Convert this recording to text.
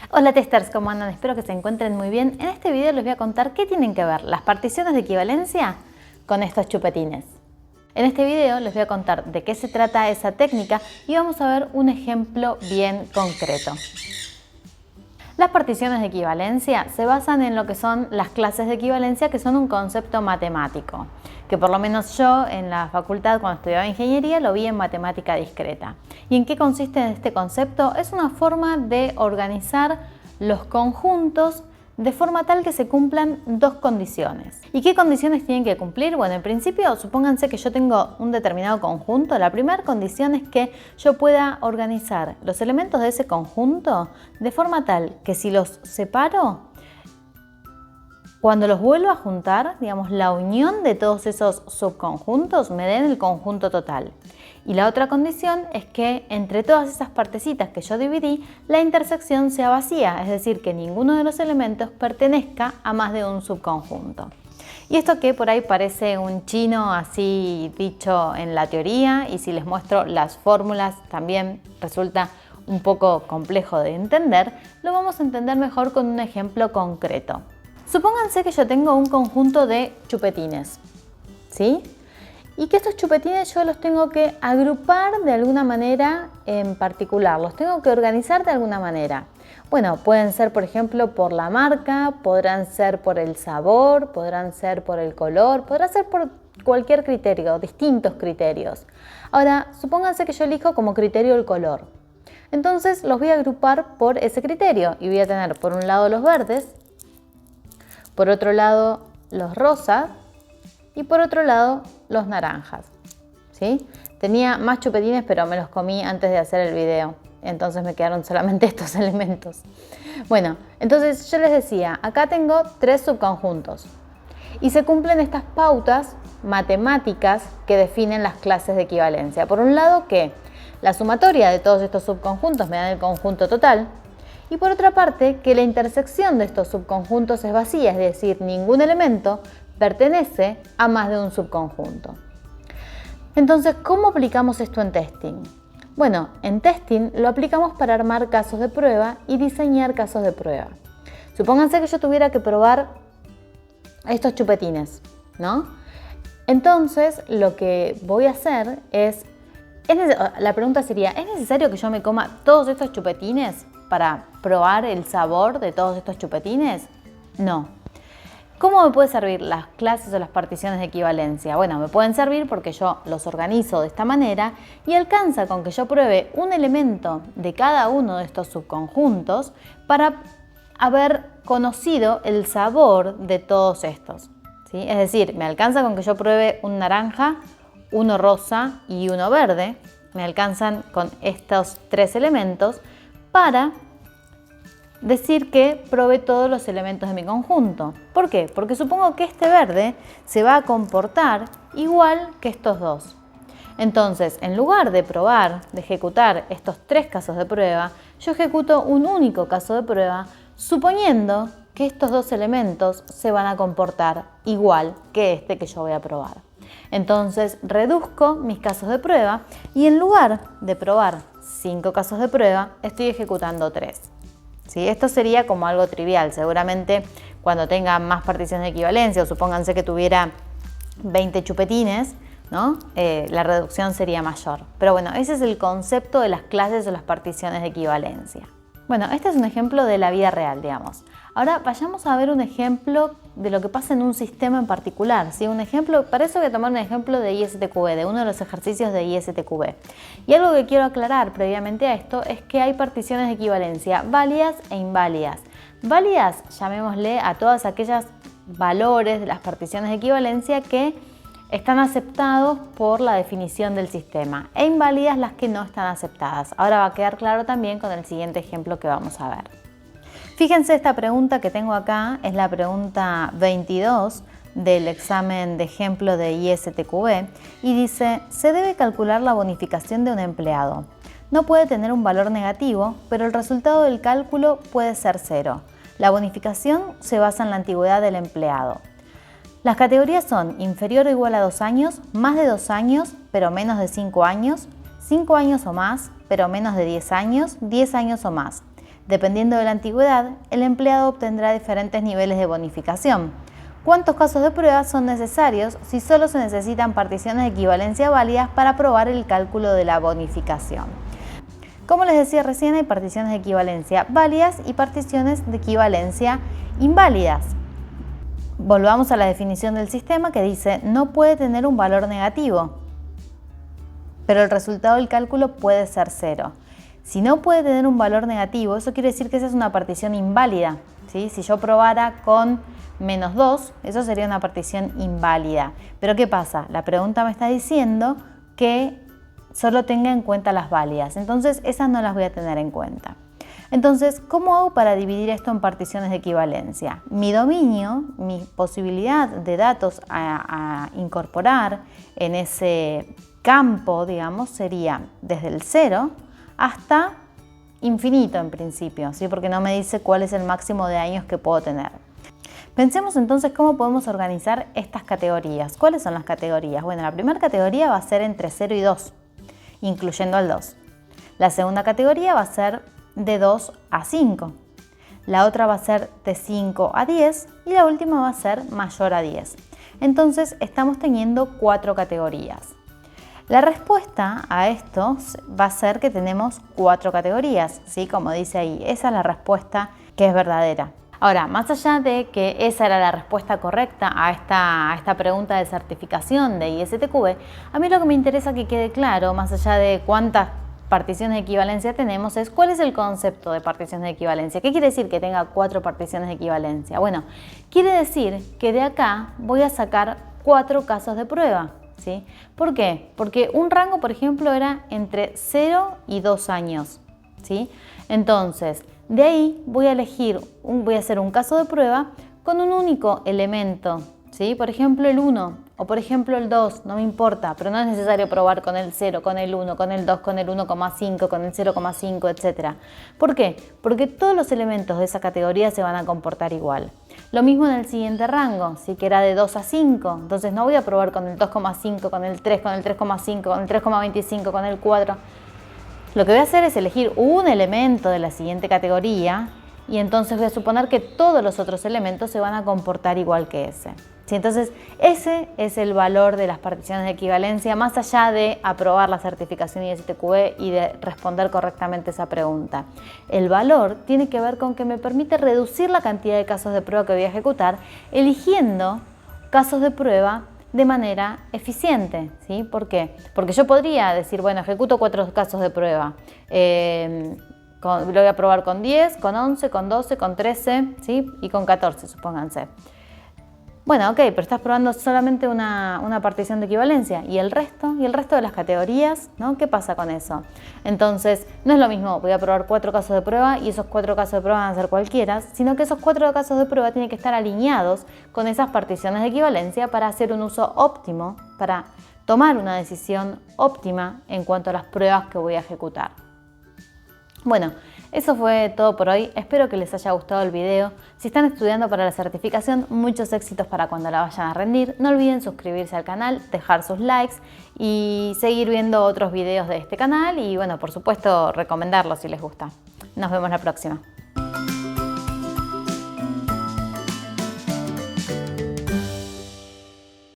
Hola testers, ¿cómo andan? Espero que se encuentren muy bien. En este video les voy a contar qué tienen que ver las particiones de equivalencia con estos chupetines. En este video les voy a contar de qué se trata esa técnica y vamos a ver un ejemplo bien concreto. Las particiones de equivalencia se basan en lo que son las clases de equivalencia, que son un concepto matemático, que por lo menos yo en la facultad cuando estudiaba ingeniería lo vi en matemática discreta. ¿Y en qué consiste este concepto? Es una forma de organizar los conjuntos de forma tal que se cumplan dos condiciones. ¿Y qué condiciones tienen que cumplir? Bueno, en principio, supónganse que yo tengo un determinado conjunto. La primera condición es que yo pueda organizar los elementos de ese conjunto de forma tal que si los separo, cuando los vuelvo a juntar, digamos, la unión de todos esos subconjuntos me den el conjunto total. Y la otra condición es que entre todas esas partecitas que yo dividí, la intersección sea vacía, es decir, que ninguno de los elementos pertenezca a más de un subconjunto. Y esto que por ahí parece un chino así dicho en la teoría, y si les muestro las fórmulas también resulta un poco complejo de entender, lo vamos a entender mejor con un ejemplo concreto. Supónganse que yo tengo un conjunto de chupetines, ¿sí? Y que estos chupetines yo los tengo que agrupar de alguna manera en particular, los tengo que organizar de alguna manera. Bueno, pueden ser por ejemplo por la marca, podrán ser por el sabor, podrán ser por el color, podrá ser por cualquier criterio, distintos criterios. Ahora, supónganse que yo elijo como criterio el color. Entonces los voy a agrupar por ese criterio y voy a tener por un lado los verdes, por otro lado los rosas y por otro lado los naranjas, ¿sí? Tenía más chupetines pero me los comí antes de hacer el video, entonces me quedaron solamente estos elementos. Bueno, entonces yo les decía, acá tengo tres subconjuntos y se cumplen estas pautas matemáticas que definen las clases de equivalencia. Por un lado que la sumatoria de todos estos subconjuntos me da el conjunto total, y por otra parte que la intersección de estos subconjuntos es vacía, es decir, ningún elemento pertenece a más de un subconjunto. Entonces, ¿cómo aplicamos esto en testing? Bueno, en testing lo aplicamos para armar casos de prueba y diseñar casos de prueba. Supónganse que yo tuviera que probar estos chupetines, ¿no? Entonces, lo que voy a hacer es la pregunta sería, ¿es necesario que yo me coma todos estos chupetines para probar el sabor de todos estos chupetines? No. ¿Cómo me pueden servir las clases o las particiones de equivalencia? Bueno, me pueden servir porque yo los organizo de esta manera y alcanza con que yo pruebe un elemento de cada uno de estos subconjuntos para haber conocido el sabor de todos estos, ¿sí? Es decir, me alcanza con que yo pruebe un naranja, uno rosa y uno verde. Me alcanzan con estos tres elementos para decir que probé todos los elementos de mi conjunto. ¿Por qué? Porque supongo que este verde se va a comportar igual que estos dos. Entonces, en lugar de probar, de ejecutar estos tres casos de prueba, yo ejecuto un único caso de prueba suponiendo que estos dos elementos se van a comportar igual que este que yo voy a probar. Entonces reduzco mis casos de prueba y en lugar de probar 5 casos de prueba, estoy ejecutando 3. ¿Sí? Esto sería como algo trivial. Seguramente cuando tenga más particiones de equivalencia, o supónganse que tuviera 20 chupetines, ¿no? La reducción sería mayor. Pero bueno, ese es el concepto de las clases o las particiones de equivalencia. Bueno, este es un ejemplo de la vida real, digamos. Ahora vayamos a ver un ejemplo de lo que pasa en un sistema en particular, ¿sí? Un ejemplo, para eso voy a tomar un ejemplo de ISTQB, de uno de los ejercicios de ISTQB. Y algo que quiero aclarar previamente a esto es que hay particiones de equivalencia válidas e inválidas. Válidas, llamémosle a todas aquellas valores de las particiones de equivalencia que están aceptados por la definición del sistema, e inválidas las que no están aceptadas. Ahora va a quedar claro también con el siguiente ejemplo que vamos a ver. Fíjense, esta pregunta que tengo acá es la pregunta 22 del examen de ejemplo de ISTQB y dice: se debe calcular la bonificación de un empleado. No puede tener un valor negativo, pero el resultado del cálculo puede ser 0. La bonificación se basa en la antigüedad del empleado. Las categorías son inferior o igual a 2 años, más de 2 años, pero menos de 5 años, 5 años o más, pero menos de 10 años, 10 años o más. Dependiendo de la antigüedad, el empleado obtendrá diferentes niveles de bonificación. ¿Cuántos casos de prueba son necesarios si solo se necesitan particiones de equivalencia válidas para probar el cálculo de la bonificación? Como les decía recién, hay particiones de equivalencia válidas y particiones de equivalencia inválidas. Volvamos a la definición del sistema que dice no puede tener un valor negativo, pero el resultado del cálculo puede ser 0. Si no puede tener un valor negativo, eso quiere decir que esa es una partición inválida, ¿sí? Si yo probara con -2, eso sería una partición inválida. Pero ¿qué pasa? La pregunta me está diciendo que solo tenga en cuenta las válidas, entonces esas no las voy a tener en cuenta. Entonces, ¿cómo hago para dividir esto en particiones de equivalencia? Mi dominio, mi posibilidad de datos a incorporar en ese campo, digamos, sería desde el 0 hasta infinito en principio, ¿sí? Porque no me dice cuál es el máximo de años que puedo tener. Pensemos entonces cómo podemos organizar estas categorías. ¿Cuáles son las categorías? Bueno, la primera categoría va a ser entre 0 y 2, incluyendo al 2. La segunda categoría va a ser de 2 a 5. La otra va a ser de 5 a 10 y la última va a ser mayor a 10. Entonces estamos teniendo 4 categorías. La respuesta a esto va a ser que tenemos 4 categorías, ¿sí? Como dice ahí, esa es la respuesta que es verdadera. Ahora, más allá de que esa era la respuesta correcta a esta pregunta de certificación de ISTQB, a mí lo que me interesa que quede claro, más allá de cuántas particiones de equivalencia tenemos, es cuál es el concepto de particiones de equivalencia. ¿Qué quiere decir que tenga 4 particiones de equivalencia? Bueno, quiere decir que de acá voy a sacar 4 casos de prueba. ¿Sí? ¿Por qué? Porque un rango, por ejemplo, era entre 0 y 2 años. ¿Sí? Entonces, de ahí voy a hacer un caso de prueba con un único elemento. ¿Sí? Por ejemplo, el 1 o por ejemplo el 2, no me importa, pero no es necesario probar con el 0, con el 1, con el 2, con el 1,5, con el 0,5, etc. ¿Por qué? Porque todos los elementos de esa categoría se van a comportar igual. Lo mismo en el siguiente rango, ¿sí? Que era de 2 a 5, entonces no voy a probar con el 2,5, con el 3, con el 3,5, con el 3,25, con el 4. Lo que voy a hacer es elegir un elemento de la siguiente categoría y entonces voy a suponer que todos los otros elementos se van a comportar igual que ese. ¿Sí? Entonces, ese es el valor de las particiones de equivalencia, más allá de aprobar la certificación ISTQB y de responder correctamente esa pregunta. El valor tiene que ver con que me permite reducir la cantidad de casos de prueba que voy a ejecutar, eligiendo casos de prueba de manera eficiente. ¿Sí? ¿Por qué? Porque yo podría decir, bueno, ejecuto 4 casos de prueba. Lo voy a probar con 10, con 11, con 12, con 13, ¿sí? Y con 14, supónganse. Bueno, ok, pero estás probando solamente una partición de equivalencia. ¿Y el resto? ¿Y el resto de las categorías? ¿No? ¿Qué pasa con eso? Entonces, no es lo mismo, voy a probar 4 casos de prueba y esos 4 casos de prueba van a ser cualquiera, sino que esos 4 casos de prueba tienen que estar alineados con esas particiones de equivalencia para hacer un uso óptimo, para tomar una decisión óptima en cuanto a las pruebas que voy a ejecutar. Bueno, eso fue todo por hoy. Espero que les haya gustado el video. Si están estudiando para la certificación, muchos éxitos para cuando la vayan a rendir. No olviden suscribirse al canal, dejar sus likes y seguir viendo otros videos de este canal y, bueno, por supuesto, recomendarlos si les gusta. Nos vemos la próxima.